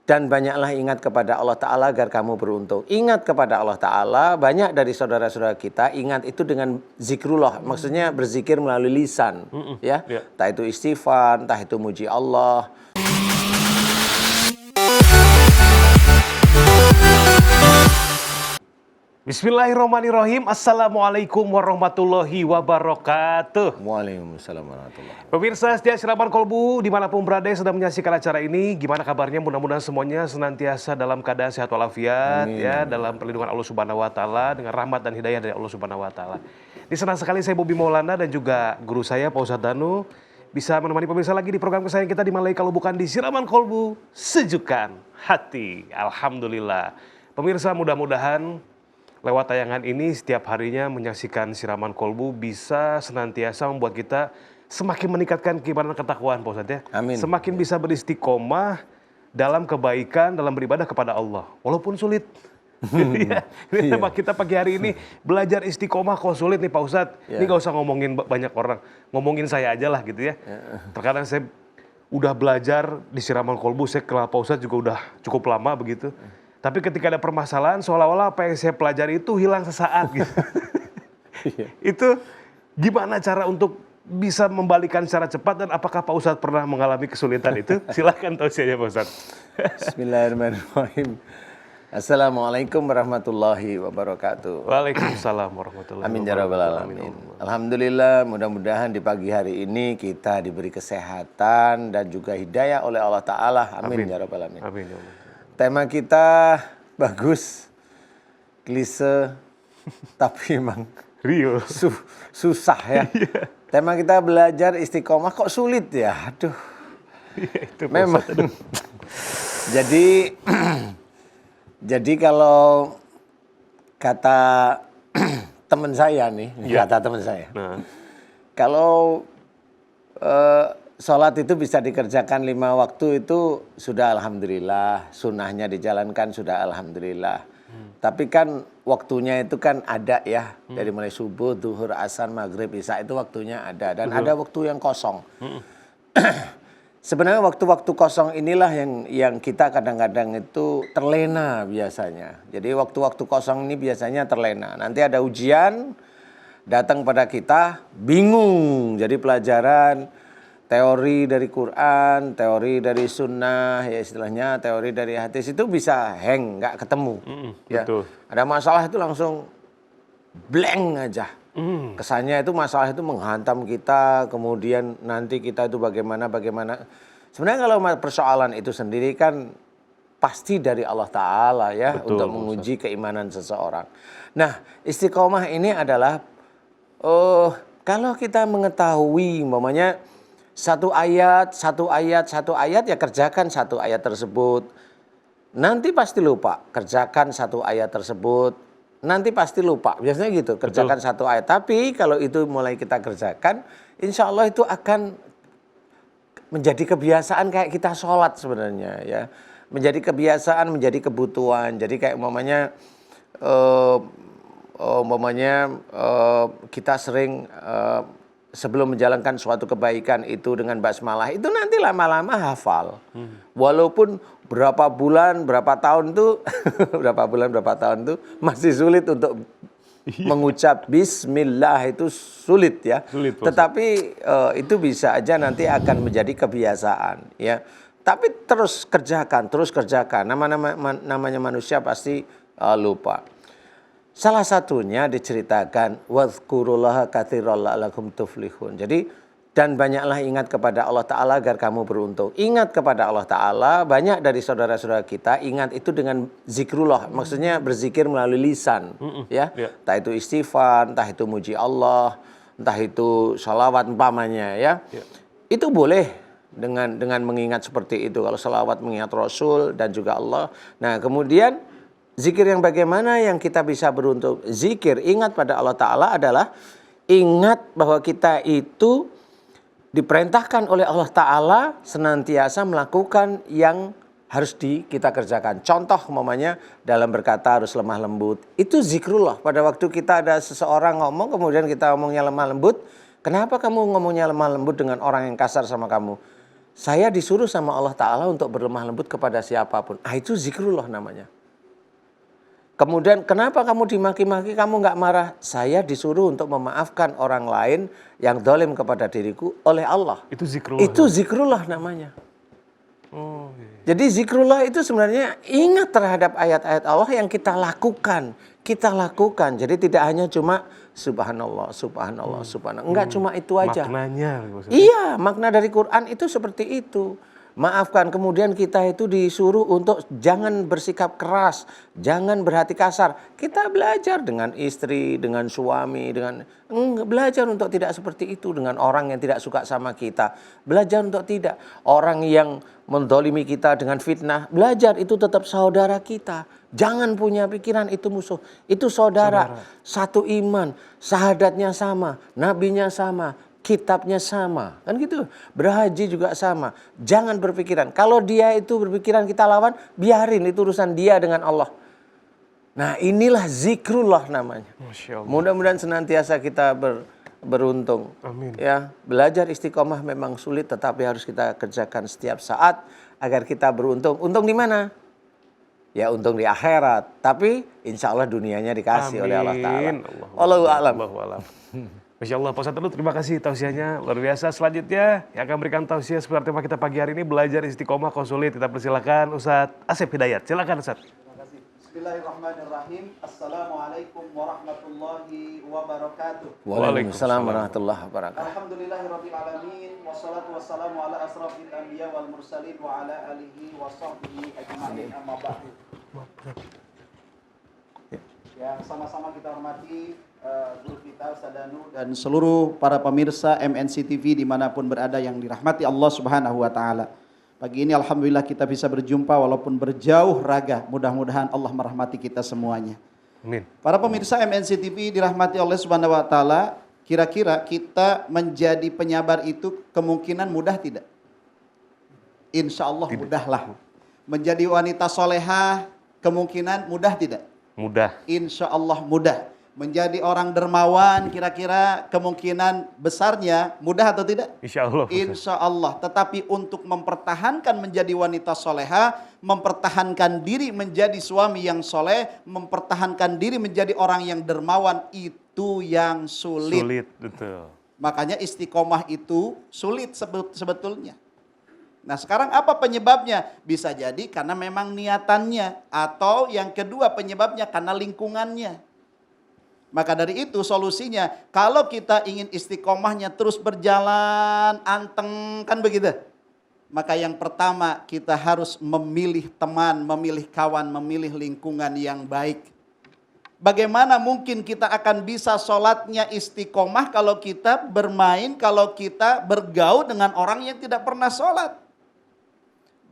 Dan banyaklah ingat kepada Allah Ta'ala agar kamu beruntung. Ingat kepada Allah Ta'ala, banyak dari saudara-saudara kita ingat itu dengan zikrullah. Maksudnya berzikir melalui lisan. Ya. Entah itu istighfar, entah itu muji Allah. Bismillahirrahmanirrahim. Assalamualaikum warahmatullahi wabarakatuh. Waalaikumsalam warahmatullahi wabarakatuh. Pemirsa setia Siraman Kolbu dimanapun berada yang sedang menyaksikan acara ini, gimana kabarnya? Mudah-mudahan semuanya senantiasa dalam keadaan sehat walafiat, ya, dalam perlindungan Allah Subhanahu Wa Taala, dengan rahmat dan hidayah dari Allah Subhanahu Wa Taala. Ini senang sekali saya Bobi Maulana dan juga guru saya Pak Ustadz Danu bisa menemani pemirsa lagi di program kesayangan kita di Malai kalau bukan di Siraman Kolbu, Sejukkan Hati. Alhamdulillah. Pemirsa, mudah-mudahan lewat tayangan ini setiap harinya menyaksikan Siraman Kolbu bisa senantiasa membuat kita semakin meningkatkan keimanan ketakwaan, Pak Ustadz, ya. Amin. Semakin bisa beristiqomah dalam kebaikan, dalam beribadah kepada Allah, walaupun sulit. Ya, tema kita pagi hari ini belajar istiqomah kok sulit nih Pak Ustadz. Ini gak usah ngomongin banyak orang, ngomongin saya aja lah gitu ya. Terkadang saya udah belajar di Siraman Kolbu, saya kenal Pak Ustadz juga udah cukup lama begitu. Tapi ketika ada permasalahan, seolah-olah apa yang saya pelajari itu hilang sesaat gitu. Itu gimana cara untuk bisa membalikan secara cepat, dan apakah Pak Ustadz pernah mengalami kesulitan itu? Silahkan tausiahnya Pak Ustadz. Bismillahirrahmanirrahim. Assalamualaikum warahmatullahi wabarakatuh. Waalaikumsalam warahmatullahi wabarakatuh. Amin ya rabbal alamin. Alhamdulillah, mudah-mudahan di pagi hari ini kita diberi kesehatan dan juga hidayah oleh Allah Ta'ala. Amin ya rabbal alamin. Amin ya Allah. Tema kita bagus, klise, tapi emang Rio. susah ya. Tema kita belajar istiqomah kok sulit ya, aduh. Itu memang. Jadi kalau kata teman saya nih, kata teman saya, kalau sholat itu bisa dikerjakan 5 waktu itu sudah alhamdulillah, sunnahnya dijalankan sudah alhamdulillah. Tapi kan waktunya itu kan ada ya, dari mulai subuh, zuhur, asar, maghrib, isya itu waktunya ada, dan ada waktu yang kosong. Sebenarnya waktu-waktu kosong inilah yang kita kadang-kadang itu terlena biasanya. Jadi waktu-waktu kosong ini biasanya terlena. Nanti ada ujian datang pada kita, bingung. Jadi pelajaran teori dari Quran, teori dari sunnah, ya istilahnya teori dari hadis itu bisa hang, nggak ketemu. Ya. Betul. Ada masalah itu langsung blank aja. Kesannya itu masalah itu menghantam kita, kemudian nanti kita itu bagaimana. Sebenarnya kalau persoalan itu sendiri kan pasti dari Allah Ta'ala ya. Betul, untuk menguji keimanan seseorang. Nah, istiqomah ini adalah kalau kita mengetahui umpamanya satu ayat ya kerjakan satu ayat tersebut. Nanti pasti lupa, kerjakan satu ayat tersebut. Nanti pasti lupa, biasanya gitu, kerjakan satu ayat. Tapi kalau itu mulai kita kerjakan, insya Allah itu akan menjadi kebiasaan kayak kita sholat sebenarnya ya. Menjadi kebiasaan, menjadi kebutuhan. Jadi kayak kita sering sebelum menjalankan suatu kebaikan itu dengan basmalah, itu nanti lama-lama hafal. Walaupun berapa bulan, berapa tahun tuh masih sulit untuk mengucap bismillah, itu sulit ya. Tetapi itu bisa aja nanti akan menjadi kebiasaan ya. Tapi terus kerjakan. Namanya manusia pasti lupa. Salah satunya diceritakan wadhkurullaha katsiran la'allakum tuflihun. Jadi dan banyaklah ingat kepada Allah Ta'ala agar kamu beruntung. Ingat kepada Allah Ta'ala, banyak dari saudara-saudara kita ingat itu dengan zikrullah. Maksudnya berzikir melalui lisan. Ya. Entah itu istighfar, entah itu muji Allah, entah itu sholawat umpamanya ya. Itu boleh dengan mengingat seperti itu. Kalau sholawat mengingat Rasul dan juga Allah. Nah kemudian zikir yang bagaimana yang kita bisa beruntung? Zikir ingat pada Allah Ta'ala adalah ingat bahwa kita itu diperintahkan oleh Allah Ta'ala senantiasa melakukan yang harus kita kerjakan. Contoh umpamanya dalam berkata harus lemah lembut. Itu zikrullah. Pada waktu kita ada seseorang ngomong kemudian kita ngomongnya lemah lembut. Kenapa kamu ngomongnya lemah lembut dengan orang yang kasar sama kamu? Saya disuruh sama Allah Ta'ala untuk berlemah lembut kepada siapapun. Itu zikrullah namanya. Kemudian kenapa kamu dimaki-maki, kamu nggak marah? Saya disuruh untuk memaafkan orang lain yang dolim kepada diriku oleh Allah. Itu zikrullah. Itu zikrullah namanya. Oh, iya. Jadi zikrullah itu sebenarnya ingat terhadap ayat-ayat Allah yang kita lakukan. Kita lakukan. Jadi tidak hanya cuma subhanallah, subhanallah, subhanallah. Enggak cuma itu aja. Maknanya maksudnya. Iya, makna dari Quran itu seperti itu. Maafkan, kemudian kita itu disuruh untuk jangan bersikap keras, jangan berhati kasar. Kita belajar dengan istri, dengan suami, belajar untuk tidak seperti itu dengan orang yang tidak suka sama kita. Belajar untuk tidak. Orang yang mendolimi kita dengan fitnah, belajar itu tetap saudara kita. Jangan punya pikiran itu musuh, itu saudara. Satu iman, syahadatnya sama, nabinya sama, kitabnya sama, kan gitu. Berhaji juga sama. Jangan berpikiran. Kalau dia itu berpikiran kita lawan, biarin itu urusan dia dengan Allah. Nah, inilah zikrullah namanya. Masya Allah. Mudah-mudahan senantiasa kita beruntung. Amin. Ya, belajar istiqomah memang sulit, tetapi harus kita kerjakan setiap saat agar kita beruntung. Untung di mana? Ya, untung di akhirat. Tapi insya Allah dunianya dikasih oleh Allah Ta'ala. Wallahu a'lam. Masya Allah, Pak Ustadz dulu terima kasih tausiahnya, luar biasa. Selanjutnya yang akan berikan tausiah seperti tema kita pagi hari ini, belajar istiqomah konsulit. Kita persilakan Ustadz Asep Hidayat. Silakan Ustadz. Terima kasih. Bismillahirrahmanirrahim. Assalamualaikum warahmatullahi wabarakatuh. Waalaikumsalam warahmatullahi wabarakatuh. Alhamdulillahirabbil alamin wassalatu wassalamu ala asrofil anbiya wal mursalin wa ala alihi wa sahbihi ajma'in amma ba'du. Ya, sama-sama kita hormati guru kita Ustaz Danu dan seluruh para pemirsa MNC TV dimanapun berada yang dirahmati Allah Subhanahu wa Ta'ala. Pagi ini alhamdulillah kita bisa berjumpa walaupun berjauh raga. Mudah-mudahan Allah merahmati kita semuanya. Amin. Para pemirsa MNC TV dirahmati Allah Subhanahu wa Ta'ala, kira-kira kita menjadi penyabar itu kemungkinan mudah tidak? Insya Allah mudahlah. Menjadi wanita solehah kemungkinan mudah tidak? Mudah. Insya Allah mudah. Menjadi orang dermawan kira-kira kemungkinan besarnya mudah atau tidak? Insya Allah. Insya Allah. Tetapi untuk mempertahankan menjadi wanita soleha, mempertahankan diri menjadi suami yang soleh, mempertahankan diri menjadi orang yang dermawan, itu yang sulit. Sulit, betul. Makanya istiqomah itu sulit sebetulnya. Nah, sekarang apa penyebabnya? Bisa jadi karena memang niatannya, atau yang kedua penyebabnya karena lingkungannya. Maka dari itu solusinya, kalau kita ingin istiqomahnya terus berjalan, anteng, kan begitu? Maka yang pertama kita harus memilih teman, memilih kawan, memilih lingkungan yang baik. Bagaimana mungkin kita akan bisa sholatnya istiqomah kalau kita bermain, kalau kita bergaul dengan orang yang tidak pernah sholat?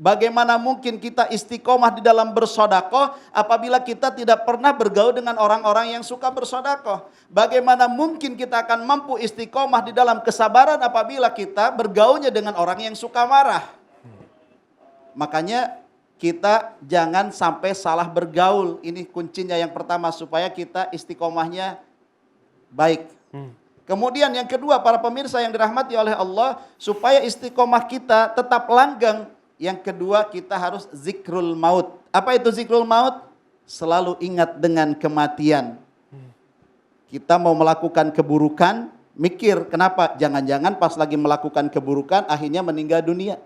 Bagaimana mungkin kita istiqomah di dalam bersodakoh apabila kita tidak pernah bergaul dengan orang-orang yang suka bersodakoh? Bagaimana mungkin kita akan mampu istiqomah di dalam kesabaran apabila kita bergaulnya dengan orang yang suka marah? Makanya kita jangan sampai salah bergaul. Ini kuncinya yang pertama supaya kita istiqomahnya baik. Kemudian yang kedua, para pemirsa yang dirahmati oleh Allah, supaya istiqomah kita tetap langgeng. Yang kedua, kita harus zikrul maut. Apa itu zikrul maut? Selalu ingat dengan kematian. Kita mau melakukan keburukan, mikir kenapa? Jangan-jangan pas lagi melakukan keburukan akhirnya meninggal dunia.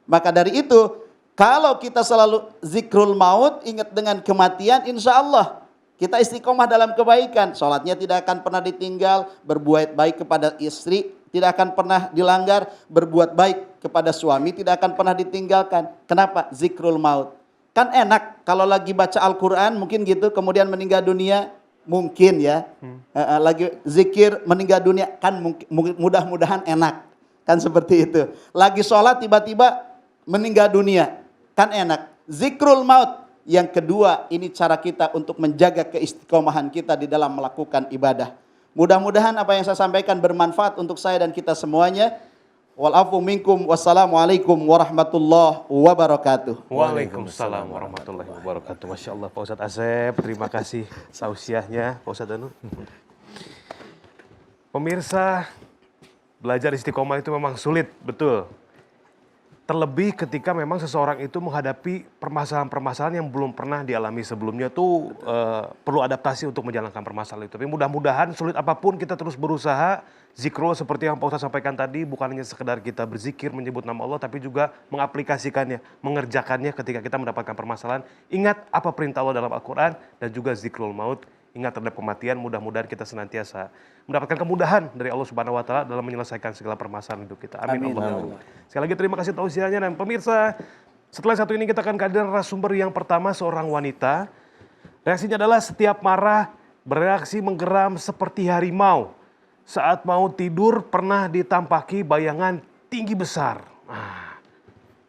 Maka dari itu, kalau kita selalu zikrul maut, ingat dengan kematian, insya Allah kita istiqomah dalam kebaikan. Sholatnya tidak akan pernah ditinggal, berbuat baik kepada istri tidak akan pernah dilanggar, berbuat baik kepada suami tidak akan pernah ditinggalkan. Kenapa? Zikrul maut. Kan enak kalau lagi baca Al-Quran mungkin gitu, kemudian meninggal dunia, mungkin ya. Lagi zikir meninggal dunia, kan mudah-mudahan enak. Kan seperti itu. Lagi sholat tiba-tiba meninggal dunia, kan enak. Zikrul maut. Yang kedua, ini cara kita untuk menjaga keistiqomahan kita di dalam melakukan ibadah. Mudah-mudahan apa yang saya sampaikan bermanfaat untuk saya dan kita semuanya. Walafu minkum, wassalamualaikum warahmatullahi wabarakatuh. Waalaikumsalam warahmatullahi wabarakatuh. Masya Allah, Pak Ustadz Asep, terima kasih tausiahnya, Pak Ustadz Danu. Pemirsa, belajar istiqomah itu memang sulit, betul. Terlebih ketika memang seseorang itu menghadapi permasalahan-permasalahan yang belum pernah dialami sebelumnya tuh perlu adaptasi untuk menjalankan permasalahan itu. Tapi mudah-mudahan sulit apapun kita terus berusaha. Zikrullah seperti yang Pak Ustadz sampaikan tadi bukan hanya sekedar kita berzikir menyebut nama Allah tapi juga mengaplikasikannya, mengerjakannya ketika kita mendapatkan permasalahan. Ingat apa perintah Allah dalam Al-Quran dan juga zikrul maut. Ingat terhadap kematian, mudah-mudahan kita senantiasa mendapatkan kemudahan dari Allah Subhanahu wa taala dalam menyelesaikan segala permasalahan hidup kita. Amin. Amin. Allahumma. Sekali lagi terima kasih tausiahnya dan pemirsa. Setelah satu ini kita akan kehadiran narasumber yang pertama, seorang wanita. Reaksinya adalah setiap marah bereaksi menggeram seperti harimau. Saat mau tidur pernah ditampaki bayangan tinggi besar. Nah,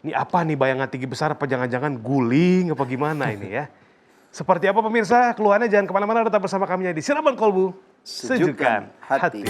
ini apa nih bayangan tinggi besar? Apa jangan-jangan guling apa gimana ini ya? Seperti apa pemirsa? Keluhannya jangan kemana-mana, tetap bersama kami di Siraman Kolbu. Sejukkan hati.